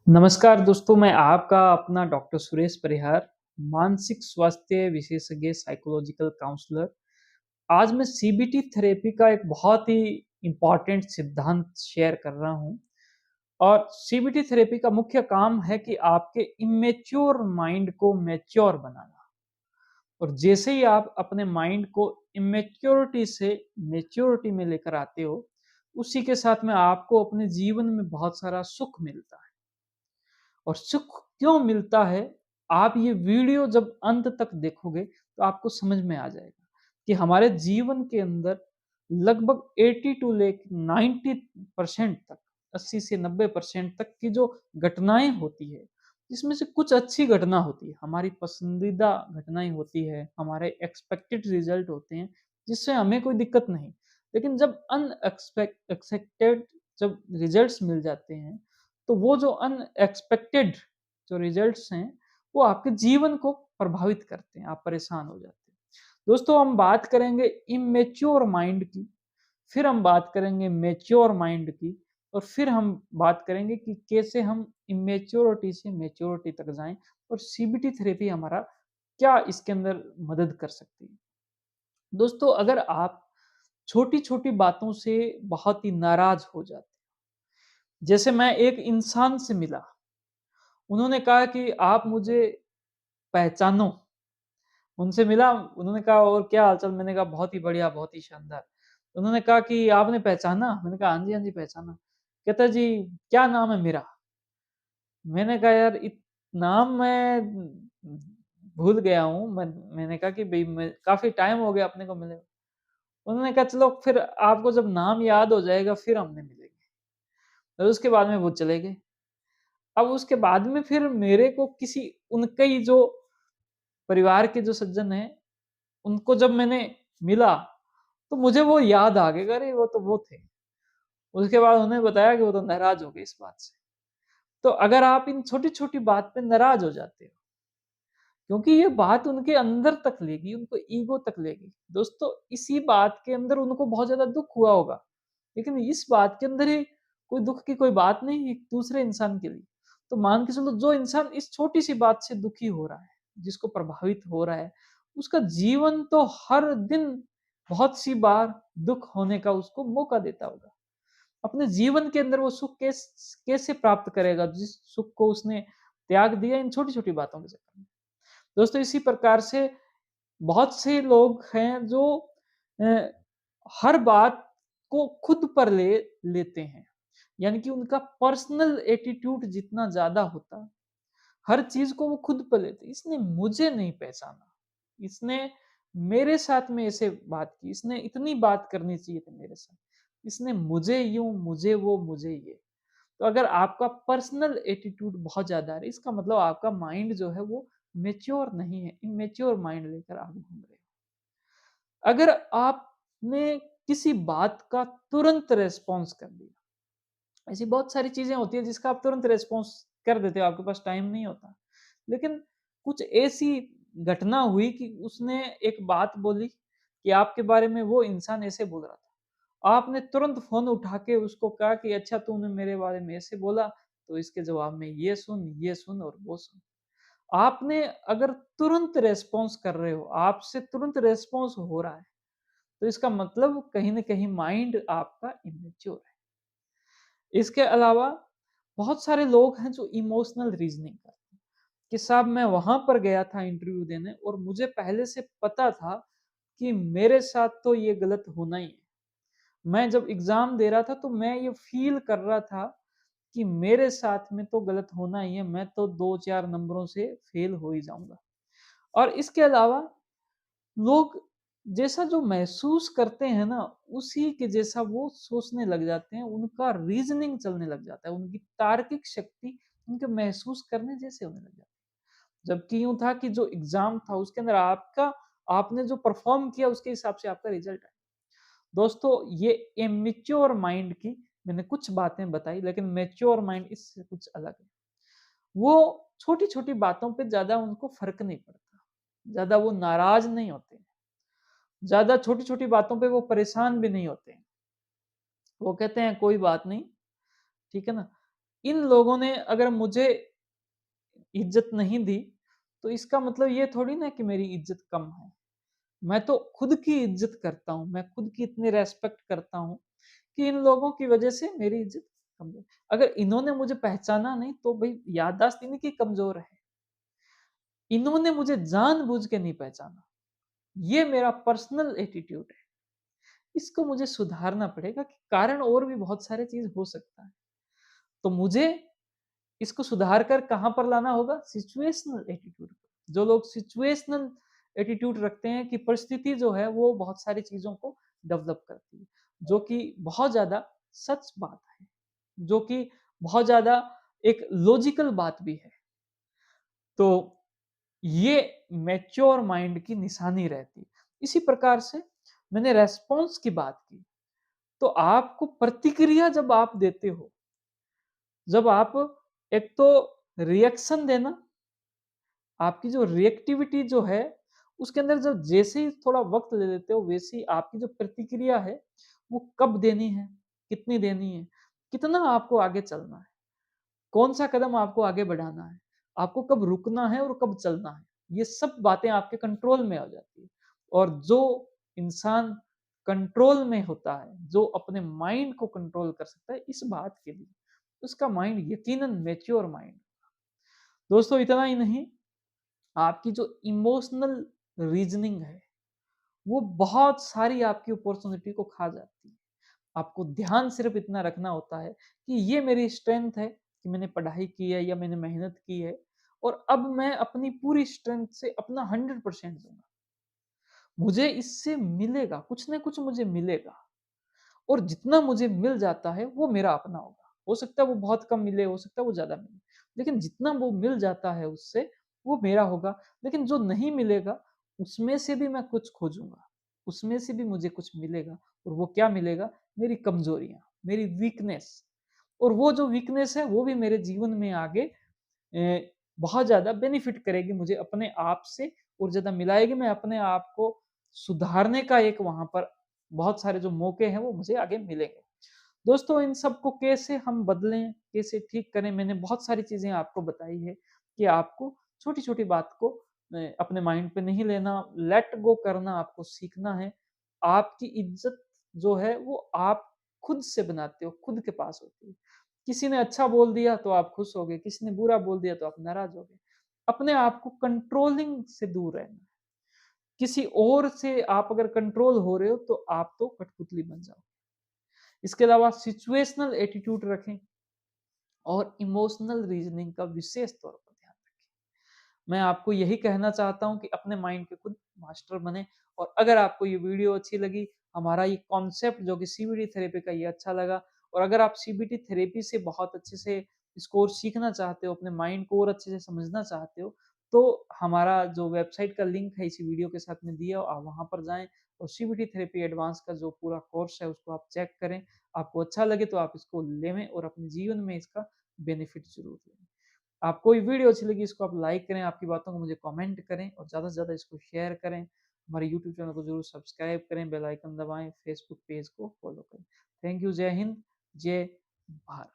नमस्कार दोस्तों, मैं आपका अपना डॉक्टर सुरेश परिहार, मानसिक स्वास्थ्य विशेषज्ञ, साइकोलॉजिकल काउंसलर। आज मैं सीबीटी थेरेपी का एक बहुत ही इम्पोर्टेंट सिद्धांत शेयर कर रहा हूँ। और सीबीटी थेरेपी का मुख्य काम है कि आपके इमेच्योर माइंड को मैच्योर बनाना। और जैसे ही आप अपने माइंड को इमेच्योरिटी से मैच्योरिटी में लेकर आते हो, उसी के साथ में आपको अपने जीवन में बहुत सारा सुख मिलता है। और सुख क्यों मिलता है, आप ये वीडियो जब अंत तक देखोगे तो आपको समझ में आ जाएगा कि हमारे जीवन के अंदर लगभग 80 टू लेक 90% तक, 80 से 90% तक की जो घटनाएं होती है, जिसमें से कुछ अच्छी घटना होती है, हमारी पसंदीदा घटनाएं होती है, हमारे एक्सपेक्टेड रिजल्ट होते हैं, जिससे हमें कोई दिक्कत नहीं। लेकिन जब अनएक्सपेक्टेड जब रिजल्ट्स मिल जाते हैं, तो वो जो अनएक्सपेक्टेड जो रिजल्ट्स हैं, वो आपके जीवन को प्रभावित करते हैं, आप परेशान हो जाते हैं। दोस्तों, हम बात करेंगे इमेच्योर माइंड की, फिर हम बात करेंगे मैच्योर माइंड की, और फिर हम बात करेंगे कि कैसे हम इमेच्योरिटी से मैच्योरिटी तक जाएँ और सीबीटी थेरेपी हमारा क्या इसके अंदर मदद कर सकती है। दोस्तों, अगर आप छोटी-छोटी बातों से बहुत ही नाराज़ हो जाते हैं, जैसे मैं एक इंसान से मिला, उन्होंने कहा कि आप मुझे पहचानो। उनसे मिला, उन्होंने कहा और क्या हाल-चाल? मैंने कहा बहुत ही बढ़िया, बहुत ही शानदार। उन्होंने कहा कि आपने पहचाना? मैंने कहा हाँ जी, हाँ जी पहचाना। कहता जी, क्या नाम है मेरा? मैंने कहा यार नाम मैं भूल गया हूँ। मैंने कहा कि भई मैं काफ़ी टाइम हो गया अपने को मिले। उन्होंने कहा चलो फिर आपको जब नाम याद हो जाएगा फिर हमने मिलेंगे। और उसके बाद में वो चले गए। अब उसके बाद में फिर मेरे को किसी उनके ही जो परिवार के जो सज्जन हैं, उनको जब मैंने मिला, तो मुझे वो याद आ गए, अरे वो तो वो थे। उसके बाद उन्होंने बताया कि वो तो नाराज़ हो गए इस बात से। तो अगर आप इन छोटी-छोटी बात पे नाराज़ हो जाते हो, क्योंकि ये बात उनके अंदर तक लेगी, उनको ईगो तक लेगी। दोस्तों, इसी बात के अंदर उनको बहुत ज़्यादा दुःख हुआ होगा, लेकिन इस बात के अंदर ही कोई दुःख की कोई बात नहीं है दूसरे इंसान के लिए। तो मान के चलो जो इंसान इस छोटी-सी बात से दुखी हो रहा है, जिसको प्रभावित हो रहा है, उसका जीवन तो हर दिन बहुत-सी बार दुःख होने का उसको मौका देता होगा। अपने जीवन के अंदर वो सुख कैसे प्राप्त करेगा, जिस सुख को उसने त्याग दिया इन छोटी-छोटी बातों के चक्कर में। दोस्तों, इसी प्रकार से बहुत से लोग हैं जो अ, हर बात को खुद पर ले लेते हैं। यानी कि उनका पर्सनल एटीट्यूड जितना ज़्यादा होता है, हर चीज़ को वो खुद पर लेते हैं। इसने मुझे नहीं पहचाना, इसने मेरे साथ में ऐसे बात की, इसने इतनी बात करनी चाहिए थी मेरे साथ, इसने मुझे यूँ, मुझे वो, मुझे ये। तो अगर आपका पर्सनल एटीट्यूड बहुत ज़्यादा है, इसका मतलब आपका माइंड जो है वो मैच्योर नहीं है, इमैच्योर माइंड लेकर आप घूम रहे हो। अगर आपने किसी बात का तुरंत रिस्पॉन्स कर दिया, ऐसी बहुत सारी चीज़ें होती हैं जिसका आप तुरंत रिस्पॉन्स कर देते हो, आपके पास टाइम नहीं होता। लेकिन कुछ ऐसी घटना हुई कि उसने एक बात बोली कि आपके बारे में वो इंसान ऐसे बोल रहा था। आपने तुरंत फ़ोन उठा के उसको कहा कि अच्छा तूने मेरे बारे में ऐसे बोला, तो इसके जवाब में ये सुन और वो सुन। आपने अगर तुरंत रिस्पॉन्स कर रहे हो, आपसे तुरंत रिस्पॉन्स हो रहा है, तो इसका मतलब कहीं न कहीं माइंड आपका इमैच्योर है। इसके अलावा बहुत सारे लोग हैं जो इमोशनल रीज़निंग करते हैं, कि साहब मैं वहाँ पर गया था इंटरव्यू देने और मुझे पहले से पता था कि मेरे साथ तो ये गलत होना ही है। मैं जब एग्ज़ाम दे रहा था तो मैं ये फ़ील कर रहा था कि मेरे साथ में तो गलत होना ही है, मैं तो 2-4 नंबरों से फ़ेल हो ही जाऊँगा। और इसके अलावा लोग जैसा जो महसूस करते हैं ना, उसी के जैसा वो सोचने लग जाते हैं, उनका रीज़निंग चलने लग जाता है, उनकी तार्किक शक्ति उनके महसूस करने जैसे होने लग जाती है। जबकि यूँ था कि जो एग्ज़ाम था उसके अंदर आपने जो परफ़ॉर्म किया उसके हिसाब से आपका रिज़ल्ट आया। दोस्तों, ये इमैच्योर माइंड की मैंने कुछ बातें बताई, लेकिन मैच्योर माइंड इससे कुछ अलग है। वो छोटी-छोटी बातों पे ज़्यादा उनको फ़र्क नहीं पड़ता, ज़्यादा वो नाराज़ नहीं होते। ज़्यादा छोटी-छोटी बातों पे वो परेशान भी नहीं होते हैं। वो कहते हैं कोई बात नहीं, ठीक है ना? इन लोगों ने अगर मुझे इज्जत नहीं दी, तो इसका मतलब ये थोड़ी ना कि मेरी इज्जत कम है। मैं तो खुद की इज्जत करता हूँ, मैं खुद की इतनी रिस्पेक्ट करता हूँ कि इन लोगों की वजह से मेरी इज्जत कम है। अगर इन्होंने मुझे पहचाना नहीं तो भई याददाश्त इनकी कमज़ोर है। इन्होंने मुझे जानबूझ के नहीं पहचाना। ये मेरा पर्सनल एटीट्यूड है। इसको मुझे सुधारना पड़ेगा कि कारण और भी बहुत सारे चीज़ हो सकता है। तो मुझे इसको सुधार कर कहाँ पर लाना होगा? सिचुएशनल एटीट्यूड पर। जो लोग सिचुएशनल एटीट्यूड रखते हैं कि परिस्थिति जो है वो बहुत सारी चीज़ों को डेवलप करती है, जो कि बहुत ज़्यादा सच बात है, जो कि बहुत ज़्यादा एक लॉजिकल बात भी है। तो ये मैच्योर माइंड की निशानी रहती है। इसी प्रकार से मैंने रिस्पॉन्स की बात की, तो आपको प्रतिक्रिया जब आप देते हो, जब आप एक तो रिएक्शन देना, आपकी जो रिएक्टिविटी जो है, उसके अंदर जब जैसे ही थोड़ा वक़्त ले लेते हो, वैसे ही आपकी जो प्रतिक्रिया है, वो कब देनी है, कितनी देनी है, कितना आपको आगे चलना है, कौन-सा कदम आपको आगे बढ़ाना है, आपको कब रुकना है और कब चलना है, ये सब बातें आपके कंट्रोल में आ जाती है। और जो इंसान कंट्रोल में होता है, जो अपने माइंड को कंट्रोल कर सकता है इस बात के लिए, उसका माइंड यकीनन मैच्योर माइंड। दोस्तों इतना ही नहीं, आपकी जो इमोशनल रीजनिंग है, वो बहुत सारी आपकी अपॉर्चुनिटी को खा जाती है। आपको ध्यान सिर्फ इतना रखना होता है कि ये मेरी स्ट्रेंथ है कि मैंने पढ़ाई की है या मैंने मेहनत की है और अब मैं अपनी पूरी स्ट्रेंथ से अपना 100% दूँगा। मुझे इससे मिलेगा, कुछ न कुछ मुझे मिलेगा और जितना मुझे मिल जाता है वो मेरा अपना होगा। हो सकता है वो बहुत कम मिले, हो सकता है वो ज़्यादा मिले, लेकिन जितना वो मिल जाता है उससे वो मेरा होगा। लेकिन जो नहीं मिलेगा उसमें से भी मैं कुछ खोजूँगा, उसमें से भी मुझे कुछ मिलेगा और वो क्या मिलेगा? मेरी कमज़ोरियाँ, मेरी वीकनेस और वो जो वीकनेस है वो भी मेरे जीवन में आगे बहुत ज़्यादा बेनिफिट करेगी मुझे अपने आप से और ज़्यादा मिलाएगी। मैं अपने आप को सुधारने का एक वहाँ पर बहुत सारे जो मौके हैं वो मुझे आगे मिलेंगे। दोस्तों इन सब को कैसे हम बदलें, कैसे ठीक करें, मैंने बहुत सारी चीज़ें आपको बताई है कि आपको छोटी-छोटी बात को अपने माइंड पे नहीं लेना, लेट गो करना आपको सीखना है। आपकी इज़्ज़त जो है वो आप खुद से बनाते हो, खुद के पास होती है। किसी ने अच्छा बोल दिया तो आप खुश हो गए, किसी ने बुरा बोल दिया तो आप नाराज़ हो गए। अपने आप को कंट्रोलिंग से दूर रहना है। किसी और से आप अगर कंट्रोल हो रहे हो तो आप तो कठपुतली बन जाओ। इसके अलावा सिचुएशनल एटीट्यूड रखें और इमोशनल रीजनिंग का विशेष तौर पर ध्यान रखें। मैं आपको यही कहना चाहता हूँ कि अपने माइंड के खुद मास्टर बने और अगर आपको ये वीडियो अच्छी लगी, हमारा ये कॉन्सेप्ट जो कि सीबीटी थेरेपी का ये अच्छा लगा और अगर आप सीबीटी थेरेपी से बहुत अच्छे से इसको और सीखना चाहते हो, अपने माइंड को और अच्छे से समझना चाहते हो, तो हमारा जो वेबसाइट का लिंक है इसी वीडियो के साथ में दिया, आप वहाँ पर जाएँ और सीबीटी थेरेपी एडवांस का जो पूरा कोर्स है उसको आप चेक करें। आपको अच्छा लगे तो आप इसको लेवें और अपने जीवन में इसका बेनिफिट ज़रूर लें। आपको ये वीडियो अच्छी लगी इसको आप लाइक करें, आपकी बातों को मुझे कमेंट करें और ज़्यादा से ज़्यादा इसको शेयर करें। हमारे यूट्यूब चैनल को ज़रूर सब्सक्राइब करें, बेल आइकन दबाएँ, फेसबुक पेज को फॉलो करें। थैंक यू, जय हिंद, जय भारत।